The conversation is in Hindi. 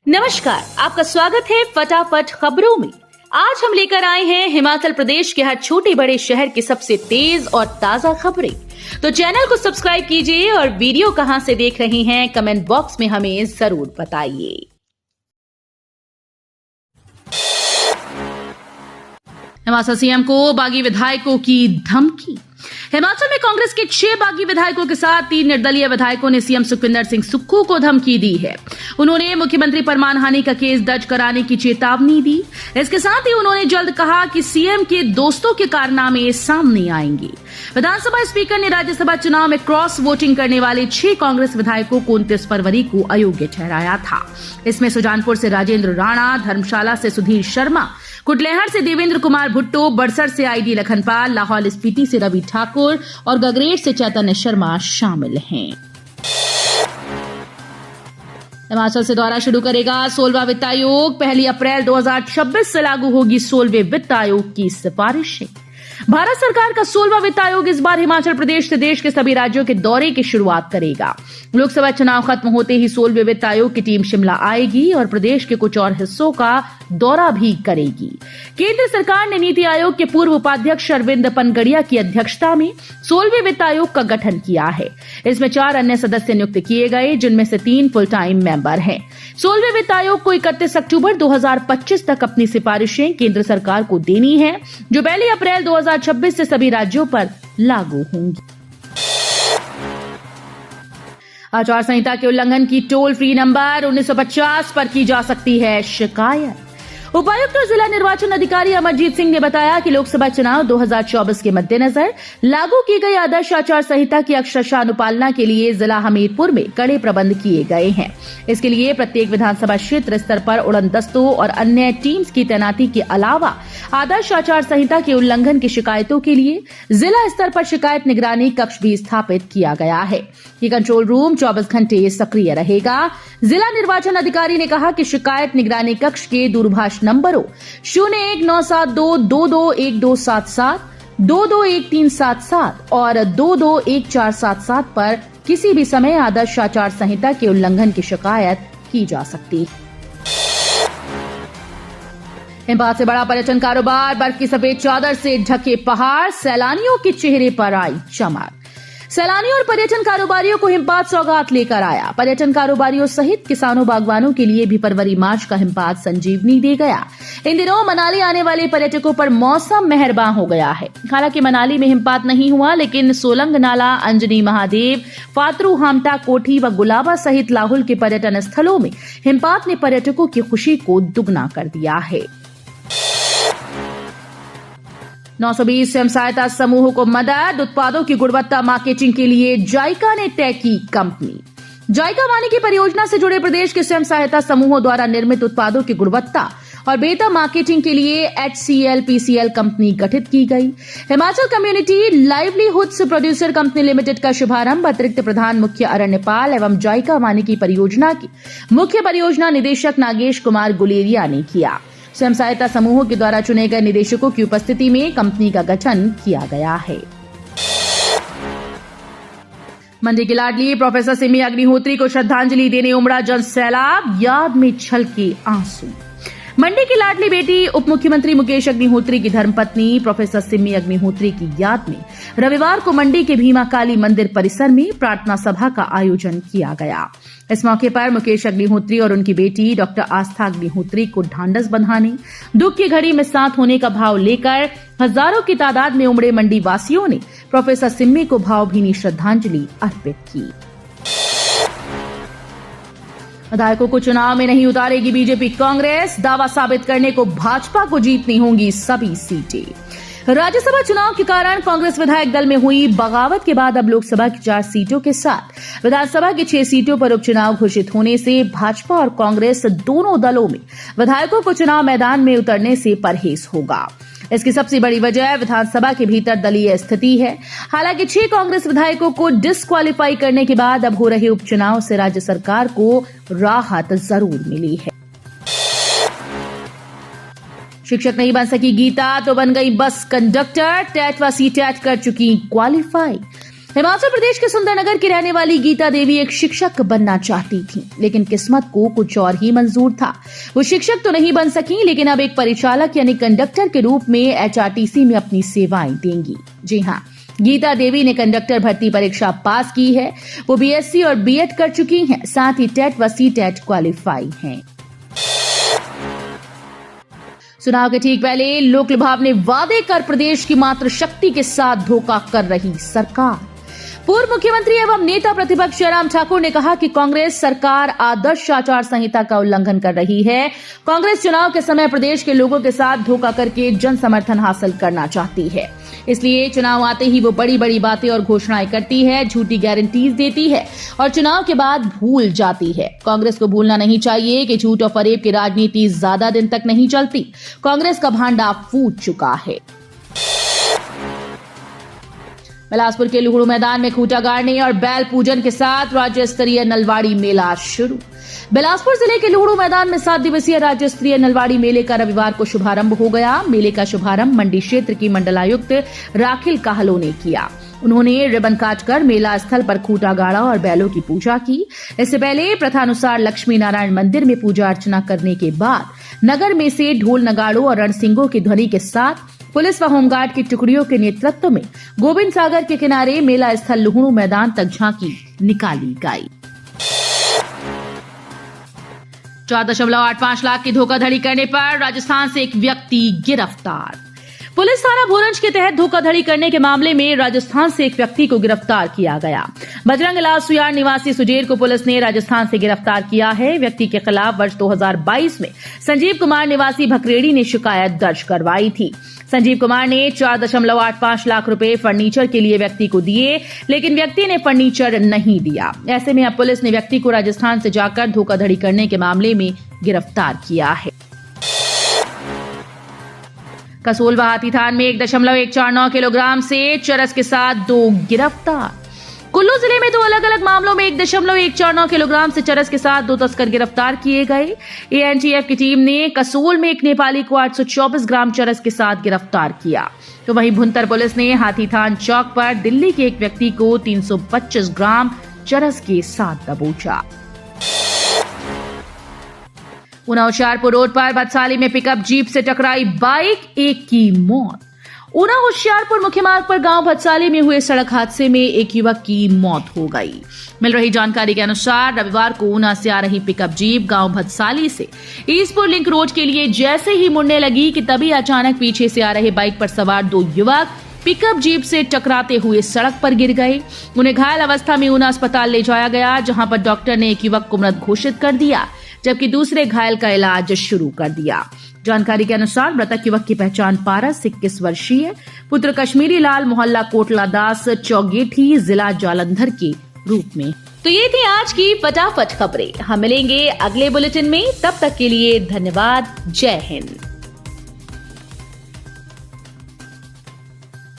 नमस्कार, आपका स्वागत है फटाफट खबरों में। आज हम लेकर आए हैं हिमाचल प्रदेश के हर छोटे बड़े शहर की सबसे तेज और ताजा खबरें। तो चैनल को सब्सक्राइब कीजिए और वीडियो कहां से देख रहे हैं कमेंट बॉक्स में हमें जरूर बताइए। हिमाचल सीएम को बागी विधायकों की धमकी। हिमाचल में कांग्रेस के 6 बागी विधायकों के साथ 3 निर्दलीय विधायकों ने सीएम सुखविंदर सिंह सुक्खू को धमकी दी है। उन्होंने मुख्यमंत्री पर मानहानि का केस दर्ज कराने की चेतावनी दी। इसके साथ ही उन्होंने जल्द कहा कि सीएम के दोस्तों के कारनामे सामने आएंगे। विधानसभा स्पीकर ने राज्यसभा चुनाव में क्रॉस वोटिंग करने वाले 6 कांग्रेस विधायकों को 29 फरवरी को अयोग्य ठहराया था। इसमें सुजानपुर से राजेंद्र राणा, धर्मशाला से सुधीर शर्मा, कुटलैहड़ से देवेंद्र कुमार भुट्टो, बड़सर से आईडी लखनपाल, लाहौल स्पीति से रवि ठाकुर और गगरेट से चैतन्य शर्मा शामिल हैं। हिमाचल से दौरा शुरू करेगा 16वां वित्त आयोग। 1 अप्रैल 2026 से लागू होगी 16वें वित्त आयोग की सिफारिशें। भारत सरकार का 16वां वित्त आयोग इस बार हिमाचल प्रदेश से देश के सभी राज्यों के दौरे की शुरुआत करेगा। लोकसभा चुनाव खत्म होते ही 16वें वित्त आयोग की टीम शिमला आएगी और प्रदेश के कुछ और हिस्सों का दौरा भी करेगी। केंद्र सरकार ने नीति आयोग के पूर्व उपाध्यक्ष अरविंद पनगड़िया की अध्यक्षता में 16वें वित्त आयोग का गठन किया है। इसमें 4 अन्य सदस्य नियुक्त किए गए, जिनमें से 3 फुल टाइम मेंबर हैं। 16वें वित्त आयोग को 31 अक्टूबर 2025 तक अपनी सिफारिशें केंद्र सरकार को देनी है, जो 1 अप्रैल 2026 से सभी राज्यों पर लागू होंगी। आचार संहिता के उल्लंघन की टोल फ्री नंबर 1950 पर की जा सकती है शिकायत। उपायुक्त और जिला निर्वाचन अधिकारी अमरजीत सिंह ने बताया कि लोकसभा चुनाव 2024 के मद्देनजर लागू की गई आदर्श आचार संहिता की अक्षरशः अनुपालना के लिए जिला हमीरपुर में कड़े प्रबंध किए गए हैं। इसके लिए प्रत्येक विधानसभा क्षेत्र स्तर पर उड़न दस्तों और अन्य टीम्स की तैनाती के अलावा आदर्श आचार संहिता के उल्लंघन की शिकायतों के लिए जिला स्तर पर शिकायत निगरानी कक्ष भी स्थापित किया गया है। ये कंट्रोल रूम 24 घंटे सक्रिय रहेगा। जिला निर्वाचन अधिकारी ने कहा कि शिकायत निगरानी कक्ष के दूरभाष नंबरों 0197222177, 221377 और 221477 पर किसी भी समय आदर्श आचार संहिता के उल्लंघन की शिकायत की जा सकती है। हिमपात से बड़ा पर्यटन कारोबार, बर्फ की सफेद चादर से ढके पहाड़, सैलानियों के चेहरे पर आई चमक। सैलानियों और पर्यटन कारोबारियों को हिमपात सौगात लेकर आया। पर्यटन कारोबारियों सहित किसानों बागवानों के लिए भी फरवरी मार्च का हिमपात संजीवनी दे गया। इन दिनों मनाली आने वाले पर्यटकों पर मौसम मेहरबान हो गया है। हालांकि मनाली में हिमपात नहीं हुआ, लेकिन सोलंग नाला, अंजनी महादेव, फातरू हामटा, कोठी व गुलाबा सहित लाहुल के पर्यटन स्थलों में हिमपात ने पर्यटकों की खुशी को दुगना कर दिया है। 920 स्वयं सहायता समूहों को मदद। उत्पादों की गुणवत्ता मार्केटिंग के लिए जायका ने तय की कंपनी। जायका वानिकी परियोजना से जुड़े प्रदेश के स्वयं सहायता समूहों द्वारा निर्मित उत्पादों की गुणवत्ता और बेहतर मार्केटिंग के लिए HCL-PCL कंपनी गठित की गई। Himachal community livelihoods producer company limited का शुभारंभ अतिरिक्त प्रधान मुख्य अरण्यपाल एवं जायका वानिकी परियोजना की मुख्य परियोजना निदेशक नागेश कुमार गुलेरिया ने किया। स्वयं सहायता समूहों के द्वारा चुने गए निदेशकों की उपस्थिति में कंपनी का गठन किया गया है। मंडी की लाडली प्रोफेसर सिमी अग्निहोत्री को श्रद्धांजलि देने उमड़ा जन सैलाब, याद में छलके आंसू। मंडी की लाडली बेटी उप मुख्यमंत्री मुकेश अग्निहोत्री की धर्मपत्नी प्रोफेसर सिमी अग्निहोत्री की याद में रविवार को मंडी के भीमा काली मंदिर परिसर में प्रार्थना सभा का आयोजन किया गया। इस मौके पर मुकेश अग्निहोत्री और उनकी बेटी डॉक्टर आस्था अग्निहोत्री को ढांढस बंधाने, दुख की घड़ी में साथ होने का भाव लेकर हजारों की तादाद में उमड़े मंडी वासियों ने प्रोफेसर सिम्मी को भावभीनी श्रद्धांजलि अर्पित की। विधायकों को चुनाव में नहीं उतारेगी बीजेपी कांग्रेस, दावा साबित करने को भाजपा को जीतनी होंगी सभी सीटें। राज्यसभा चुनाव के कारण कांग्रेस विधायक दल में हुई बगावत के बाद अब लोकसभा की 4 सीटों के साथ विधानसभा की 6 सीटों पर उपचुनाव घोषित होने से भाजपा और कांग्रेस दोनों दलों में विधायकों को चुनाव मैदान में उतरने से परहेज होगा। इसकी सबसे बड़ी वजह विधानसभा के भीतर दलीय स्थिति है। हालांकि 6 कांग्रेस विधायकों को डिस्क्वालीफाई करने के बाद अब हो रहे उपचुनाव से राज्य सरकार को राहत जरूर मिली है। शिक्षक नहीं बन सकी गीता तो बन गई बस कंडक्टर, टेट व सीटेट कर चुकी क्वालिफाई। हिमाचल प्रदेश के सुंदरनगर की रहने वाली गीता देवी एक शिक्षक बनना चाहती थी, लेकिन किस्मत को कुछ और ही मंजूर था। वो शिक्षक तो नहीं बन सकी, लेकिन अब एक परिचालक यानी कंडक्टर के रूप में एचआरटीसी में अपनी सेवाएं देंगी। जी हाँ, गीता देवी ने कंडक्टर भर्ती परीक्षा पास की है। वो बीएससी और बीएड कर चुकी हैं, साथ ही टेट व सीटेट क्वालिफाई हैं। चुनाव के ठीक पहले लोक लुभावने वादे कर प्रदेश की मातृशक्ति के साथ धोखा कर रही सरकार। पूर्व मुख्यमंत्री एवं नेता प्रतिपक्ष जयराम ठाकुर ने कहा कि कांग्रेस सरकार आदर्श आचार संहिता का उल्लंघन कर रही है। कांग्रेस चुनाव के समय प्रदेश के लोगों के साथ धोखा करके जन समर्थन हासिल करना चाहती है, इसलिए चुनाव आते ही वो बड़ी बड़ी बातें और घोषणाएं करती है, झूठी गारंटीज देती है और चुनाव के बाद भूल जाती है। कांग्रेस को भूलना नहीं चाहिए कि झूठ और फरेब की राजनीति ज्यादा दिन तक नहीं चलती। कांग्रेस का भांडा फूट चुका है। बिलासपुर के लुहड़ू मैदान में खूंटा गाड़ने और बैल पूजन के साथ राज्य स्तरीय नलवाड़ी मेला शुरू। बिलासपुर जिले के लुहड़ू मैदान में 7 दिवसीय राज्य स्तरीय नलवाड़ी मेले का रविवार को शुभारंभ हो गया। मेले का शुभारंभ मंडी क्षेत्र की मंडलायुक्त राखिल काहलो ने किया। उन्होंने रिबन काटकर मेला स्थल पर खूंटा गाड़ा और बैलों की पूजा की। इससे पहले प्रथानुसार लक्ष्मी नारायण मंदिर में पूजा अर्चना करने के बाद नगर में से ढोल नगाड़ों और रणसिंगों की ध्वनि के साथ पुलिस व होमगार्ड की टुकड़ियों के नेतृत्व में गोविंद सागर के किनारे मेला स्थल लुहड़ू मैदान तक झांकी निकाली गई। 4.85 लाख की धोखाधड़ी करने पर राजस्थान से एक व्यक्ति गिरफ्तार। पुलिस थाना भोरंज के तहत धोखाधड़ी करने के मामले में राजस्थान से एक व्यक्ति को गिरफ्तार किया गया। बजरंग लाल सुयार निवासी सुजेर को पुलिस ने राजस्थान से गिरफ्तार किया है। व्यक्ति के खिलाफ वर्ष 2022 में संजीव कुमार निवासी भकरेड़ी ने शिकायत दर्ज करवाई थी। संजीव कुमार ने 4.85 लाख रुपए फर्नीचर के लिए व्यक्ति को दिए, लेकिन व्यक्ति ने फर्नीचर नहीं दिया। ऐसे में अब पुलिस ने व्यक्ति को राजस्थान से जाकर धोखाधड़ी करने के मामले में गिरफ्तार किया है। कसोल व हाथीथान में 1.149 किलोग्राम से चरस के साथ 2 गिरफ्तार। कुल्लू जिले में 2 अलग अलग मामलों में 1.149 किलोग्राम से चरस के साथ 2 तस्कर गिरफ्तार किए गए। एएनटीएफ की टीम ने कसोल में एक नेपाली को 824 ग्राम चरस के साथ गिरफ्तार किया, तो वहीं भुंतर पुलिस ने हाथीथान चौक पर दिल्ली के एक व्यक्ति को 325 ग्राम चरस के साथ दबोचा। ऊना होशियारपुर रोड पर भदसाली में पिकअप जीप से टकराई बाइक, एक की मौत। ऊना होशियारपुर मुख्य मार्ग पर गांव भदसाली में हुए सड़क हादसे में एक युवक की मौत हो गई। मिल रही जानकारी के अनुसार रविवार को ऊना से आ रही पिकअप जीप गांव भदसाली से ईसपुर लिंक रोड के लिए जैसे ही मुड़ने लगी कि तभी अचानक पीछे से आ रहे बाइक पर सवार 2 युवक पिकअप जीप से टकराते हुए सड़क पर गिर गए। उन्हें घायल अवस्था में ऊना अस्पताल ले जाया गया, जहां पर डॉक्टर ने एक युवक को मृत घोषित कर दिया, जबकि दूसरे घायल का इलाज शुरू कर दिया। जानकारी के अनुसार मृतक युवक की पहचान पारस 21 वर्षीय पुत्र कश्मीरी लाल मोहल्ला कोटला दास चौगेठी जिला जालंधर के रूप में। तो ये थी आज की फटाफट खबरें। हम मिलेंगे अगले बुलेटिन में, तब तक के लिए धन्यवाद। जय हिंद।